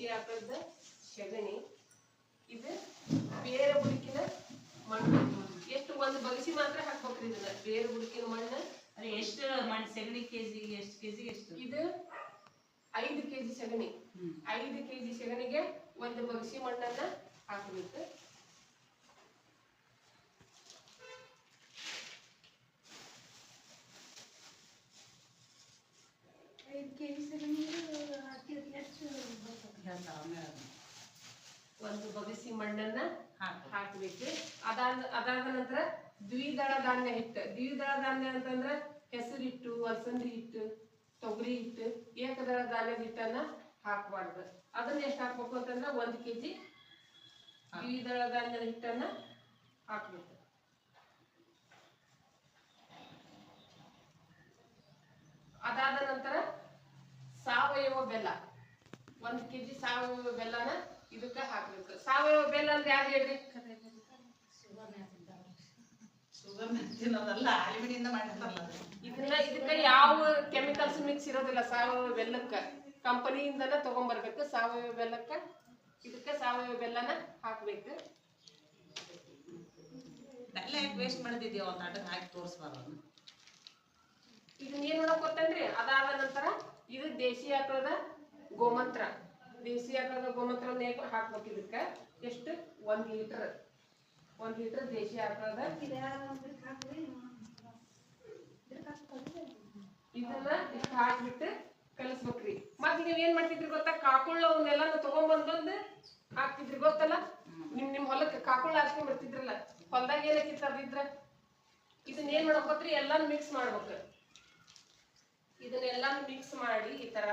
ದೇಶಿ ಆಕಳದ ಸೆಗಣಿ. ಇದು ಬೇರೆ ಬುಡಕಿನ ಮಣ್ಣು. ಎಷ್ಟು ಒಂದು ಬಗಸಿ ಮಾತ್ರ ಹಾಕ್ಬೇಕ್ರಿ ಇದನ್ನ. ಬೇರೆ ಬುಡಕಿನ ಮಣ್ಣು ಎಷ್ಟು ಮಣ್ಣು ಸೆಗಣಿ ಕೆಜಿಗೆ ಎಷ್ಟು ಕೆಜಿಗೆ ಎಷ್ಟು? ಇದು 5 kg ಸೆಗಣಿ. 5 kg ಸೆಗಣಿಗೆ ಒಂದು ಬಗಸಿ ಮಣ್ಣನ್ನ ಹಾಕಬೇಕು. ಒಂದು ಬಗಸಿ ಮಣ್ಣನ್ನ ಹಾಕ್ಬೇಕು. ಅದಾದ ನಂತರ ದ್ವಿದಳ ಧಾನ್ಯ ಹಿಟ್ಟು. ದ್ವಿದಳ ಧಾನ್ಯ ಅಂತಂದ್ರ ಹೆಸರು ಹಿಟ್ಟು, ಅಲಸಂದಿ ಹಿಟ್ಟು, ತೊಗರಿ ಹಿಟ್ಟು, ಏಕದಳ ಧಾನ್ಯದ ಹಿಟ್ಟನ್ನ ಹಾಕಬಾರ್ದು. ಅದನ್ನ ಎಷ್ಟು ಹಾಕ್ಬೇಕು ಅಂತಂದ್ರ 1 kg ದ್ವಿದಳ ಧಾನ್ಯದ ಹಿಟ್ಟನ್ನ ಹಾಕ್ಬೇಕು. ಅದಾದ ನಂತರ ಸಾವಯವ ಬೆಲ್ಲ, 1 kg ಸಾವಯವ ಬೆಲ್ಲನ ಇದಕ್ಕ ಹಾಕ್ಬೇಕು. ಸಾವಯವ ಬೆಲ್ಲ ಅಂದ್ರೆ ಯಾರು ಹೇಳ್ರಿ? ಇದಕ್ಕ ಯಾವ ಕೆಮಿಕಲ್ಸ್ ಮಿಕ್ಸ್ ಇರೋದಿಲ್ಲ. ಸಾವಯವ ಬೆಲ್ಲಕ್ಕ ಕಂಪನಿಯಿಂದನ ತಗೊಂಡ್ಬರ್ಬೇಕು. ಸಾವಯವ ಬೆಲ್ಲಕ್ಕ ಇದಕ್ಕ ಸಾವಯವ ಬೆಲ್ಲನ ಹಾಕ್ಬೇಕು. ಬೆಲ್ಲ ಯಾಕೆ ವೇಸ್ಟ್ ಮಾಡಿದ್ಯೋ ಅಂತ ಅಡ್ಡ ಹಾಕಿ ತೋರಿಸ್ಬಾರ್ದು. ಇದನ್ನ ಏನ್ ಮಾಡಕ್ ಗೊತ್ತೇನ್ರಿ? ಅದಾದ ನಂತರ ಇದು ದೇಶಿ ಆಕಳದ ಗೋಮೂತ್ರ. ದೇಶಿ ಆಕಳದ ಗೋಮೂತ್ರ ಹಾಕ್ಬೇಕು. ಇದಕ್ಕ ಎಷ್ಟು? 1 ಲೀಟರ್. 1 ಲೀಟರ್ ದೇಶಿ ಆಕಳದ ಇದನ್ನ ಇಷ್ಟು ಹಾಕ್ಬಿಟ್ಟು ಕಲಿಸ್ಬೇಕ್ರಿ. ಮತ್ ನೀವ್ ಏನ್ ಮಾಡ್ತಿದ್ರಿ ಗೊತ್ತಾ? ಕಾಕುಳ್ಳ ಅವನ್ನೆಲ್ಲ ತಗೊಂಡ್ಬಂದು ಹಾಕ್ತಿದ್ರಿ ಗೊತ್ತಲ್ಲ. ನಿಮ್ ಹೊಲಕ್ಕೆ ಕಾಕುಳ್ಳ ಹಾಕ್ಕೊಂಡ್ ಬರ್ತಿದ್ರಲ್ಲ, ಹೊಲ್ದಾಗ ಏನಕ್ಕಿತ್ತ ಅದಿದ್ರ ಇದನ್ನ ಏನ್ ಮಾಡಕ್ ಗೊತ್ತ್ರಿ? ಎಲ್ಲಾನು ಮಿಕ್ಸ್ ಮಾಡ್ಬೇಕು. ಇದನ್ನೆಲ್ಲಾನು ಮಿಕ್ಸ್ ಮಾಡಿ ಈ ತರ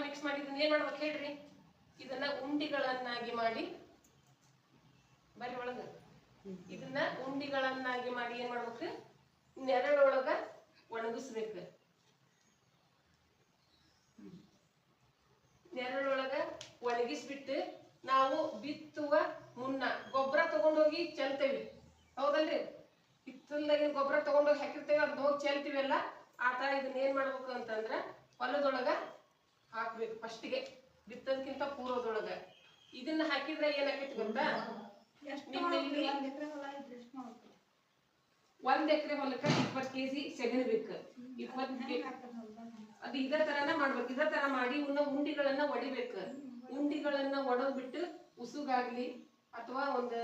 ಮಿಕ್ಸ್ ಮಾಡಿ ಇದನ್ನ ಏನ್ ಮಾಡ್ಬೇಕು ಹೇಳ್ರಿ? ಇದನ್ನ ಉಂಡಿಗಳನ್ನಾಗಿ ಮಾಡಿ ಬರ್ರಿ ಒಳಗ. ಇದನ್ನ ಉಂಡಿಗಳನ್ನಾಗಿ ಮಾಡಿ ಏನ್ ಮಾಡ್ಬೇಕು? ನೆರಳೊಳಗ ಒಣಗಿಸ್ಬೇಕು. ನೆರಳೊಳಗ ಒಣಗಿಸ್ಬಿಟ್ಟು ನಾವು ಬಿತ್ತುವ ಮುನ್ನ ಗೊಬ್ಬರ ತಗೊಂಡೋಗಿ ಚೆಲ್ತೇವಿ, ಹೌದಲ್ರಿ? ಹಿತ್ತಲ್ದಾಗಿನ ಗೊಬ್ಬರ ತಗೊಂಡೋಗಿ ಹಾಕಿರ್ತೇವೆ, ಅದನ್ನ ಹೋಗಿ ಚೆಲ್ತೀವಲ್ಲ. ಆ ತರ ಇದನ್ನ ಏನ್ ಮಾಡ್ಬೇಕು ಅಂತಂದ್ರ ಹೊಲದೊಳಗ ಹಾಕ್ಬೇಕು. ಫಸ್ಟಿಗೆ ಬಿತ್ತೋದಕ್ಕಿಂತ ಪೂರ್ವದೊಳಗ ಇದನ್ನ ಹಾಕಿದ್ರೆ ಏನಾಗೈತಿ ಗೊತ್ತಾ? 1 ಎಕರೆ ಹೊಲಕ್ಕ 20 kg ಸೆಗಣಿ ಬೇಕು. 20 ಅದು ಇದೇ ತರನ ಮಾಡ್ಬೇಕು. ಇದೇ ತರ ಮಾಡಿ ಇವನ್ನ ಉಂಡಿಗಳನ್ನ ಒಡಿಬೇಕು. ಉಂಡಿಗಳನ್ನ ಒಡದ್ಬಿಟ್ಟು ಉಸುಗಾಗ್ಲಿ ಅಥವಾ ಒಂದು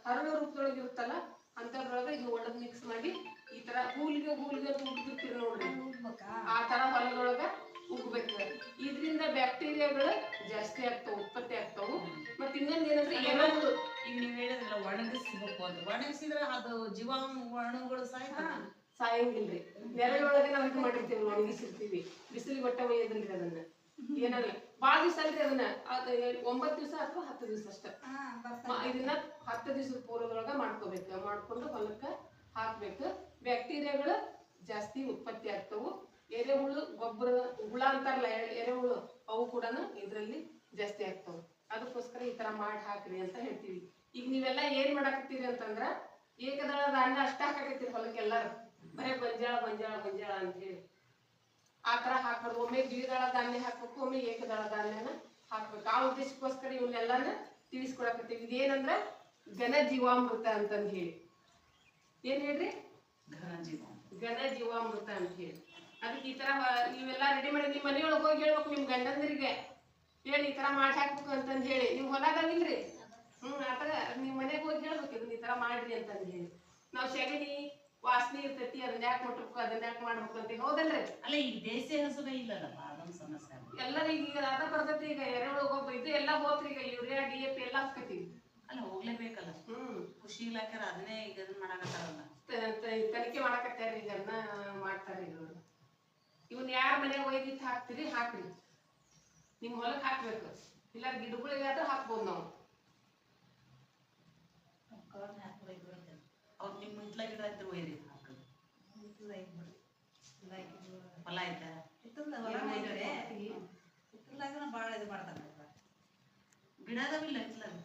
ಹರಳು ರೂಪದೊಳಗೆ ಇರುತ್ತಲ್ಲ ಅಂತದ್ರೊಳಗ ಇದು ಒಡದ್ ಮಿಕ್ಸ್ ಮಾಡಿ ಈ ತರ ಹೂಲ್ಗೆ ಉಗ್ದಿರ್ತೀರಿ ನೋಡ್ರಿ, ಆ ತರ ಹೊಲದೊಳಗ ಉಗ್ಬೇಕು. ಇದರಿಂದ ಬ್ಯಾಕ್ಟೀರಿಯಾಗಳು ಜಾಸ್ತಿ ಆಗ್ತಾವ, ಉತ್ಪತ್ತಿ ಆಗ್ತಾವು. ಮತ್ ಇನ್ನೊಂದ್ ಏನಂದ್ರೆ ಏನಾದ್ರು ಈಗ ನೀವ್ ಹೇಳಿದ್ರಲ್ಲ ಒಣಗಿಸ್ಬೇಕು ಅಂತ. ಒಣಗಿಸಿದ್ರೆ ಅದು ಜೀವಾಣುಗಳು ಸಾಯಂಗಿಲ್ರಿ. ನೆರಳೊಳಗೆ ನಾವ್ ಇದು ಮಾಡಿರ್ತೀವಿ, ಒಣಗಿಸಿರ್ತೀವಿ. ಬಿಸಿಲಿಗೆ ಒಟ್ಟ ಒಯ್ಯೋದಿಲ್ರಿ ಅದನ್ನ. ಏನಲ್ಲ ಬಾಳ ದಿವಸ ಅಲ್ರಿ ಅದನ್ನ 9 ದಿವಸ ಅಥವಾ 10 ದಿವಸ ಅಷ್ಟ. ಇದನ್ನ 10 ದಿವಸದ ಪೂರ್ವದೊಳಗ ಮಾಡ್ಕೋಬೇಕು. ಮಾಡ್ಕೊಂಡು ಹೊಲಕ್ಕ ಹಾಕ್ಬೇಕು. ಬ್ಯಾಕ್ಟೀರಿಯಾಗಳು ಜಾಸ್ತಿ ಉತ್ಪತ್ತಿ ಆಗ್ತಾವು. ಎರೆಹುಳು ಗೊಬ್ಬರ ಹುಳ ಅಂತಾರಲ್ಲ, ಎರೆಹುಳು, ಅವು ಕೂಡ ಇದ್ರಲ್ಲಿ ಜಾಸ್ತಿ ಆಗ್ತಾವ. ಅದಕ್ಕೋಸ್ಕರ ಈ ತರ ಮಾಡಿ ಹಾಕ್ರಿ ಅಂತ ಹೇಳ್ತೀವಿ. ಈಗ ನೀವೆಲ್ಲ ಏನ್ ಮಾಡಾಕತ್ತೀರಿ ಅಂತಂದ್ರ ಏಕದಳ ಧಾನ್ಯ ಅಷ್ಟ ಹಾಕಾಕತ್ತೀರಿ ಹೊಲಕ್ಕೆ. ಎಲ್ಲಾರು ಬರೇ ಗೊಂಜಾಳ ಅಂತ ಹೇಳಿ ಆ ತರ ಹಾಕ್ಬಾರ್ದು. ಒಮ್ಮೆ ದ್ವಿದಳ ಧಾನ್ಯ ಹಾಕ್ಬೇಕು, ಒಮ್ಮೆ ಏಕದಳ ಧಾನ್ಯನ ಹಾಕ್ಬೇಕು. ಆ ಉದ್ದೇಶಕ್ಕೋಸ್ಕರ ಇವನ್ನೆಲ್ಲಾನ ತಿಳಿಸ್ಕೊಡಕತ್ತೀವಿ. ಇದೇನಂದ್ರ ಘನ ಜೀವಾಮೃತ ಅಂತಂದ್ ಹೇಳಿ. ಏನ್ ಹೇಳ್ರಿ? ಘನ ಜೀವಾಮೃತ ಅಂತ ಹೇಳಿ. ಅದಕ್ಕೆ ಈ ತರ ನೀವೆಲ್ಲಾ ರೆಡಿ ಮಾಡಿ ನಿಮ್ ಮನೆಯೊಳಗೆ ಹೋಗಿ ಹೇಳ್ಬೇಕು ನಿಮ್ ಗಂಡಂದ್ರಿಗೆ, ಹೇಳಿ ಈ ತರ ಮಾಡಿ ಹಾಕ್ಬೇಕು ಅಂತಂದ್ ಹೇಳಿ. ನಿಮ್ ಹೊಲದಾಗಿಲ್ರಿ, ಆತರ ನಿಮ್ ಮನೆಗೆ ಹೋಗಿ ಹೇಳ್ಬೇಕು ಇದನ್ನ ಈ ತರ ಮಾಡ್ರಿ ಅಂತಂದ್ ಹೇಳಿ. ನಾವ್ ಸೆಗಣಿ ವಾಸನೆ ಇರ್ತೈತಿ, ಅದನ್ನ ಯಾಕೆ ಮುಟ್ಬೇಕು, ಅದನ್ನ ಯಾಕೆ ಮಾಡ್ಬೇಕು ಅಂತ, ಹೌದಲ್ರಿ? ಅಲ್ಲ ಈಗ ದೇಸಿ ಹಸುಗ ಇಲ್ಲದಪ್ಪ, ಅದೊಂದು ಸಮಸ್ಯೆ. ಎಲ್ಲರಿಗ ಈಗ ಅದ ಬರ್ತೈತಿ. ಈಗ ಎರೆಹುಳು ಗೊಬ್ಬರ ಇದು ಎಲ್ಲ ಹೋತ್ರಿ. ಈಗ ಯೂರಿಯಾ DAP ಎಲ್ಲ ಹಾಕೈತಿ. ಅಲ್ಲ ಹೋಗ್ಲೇಬೇಕಲ್ಲ. ಖುಷಿ ಇಲಾಖೆ ಅದನ್ನೇ ಈಗ ಅದನ್ನ ಮಾಡಾಕತ್ತಾರಲ್ಲ, ತನಿಖೆ ಮಾಡಾಕತ್ತಾರ. ಈಗ ಅದನ್ನ ಮಾಡ್ತಾರ. ಇವನ್ ಯಾರ ಮನೆಗೆ ಒಯ್ದಿತ್ತು ಹಾಕ್ತಿರಿ ಹಾಕ್ರಿ. ನಿಮ್ ಹೊಲಕ್ ಹಾಕ್ಬೇಕು. ಇಲ್ಲ ಗಿಡಗಳಿಗೆ ಆದ್ರೂ ಹಾಕ್ಬೋದು ನಾವು. ಅವ್ರು ನಿಮ್ ಹಿತ್ಲ ಗಿಡ ಇದ್ರೆ ಒಯ್ರಿ ಹಾಕಿ. ಹೊಲ ಐತೆ ಬಾಳ ಇದು ಮಾಡ್ತಾರ. ಗಿಡ ಅದಾವಿಲ್ಲ ಹಿತ್ಲಾಗ.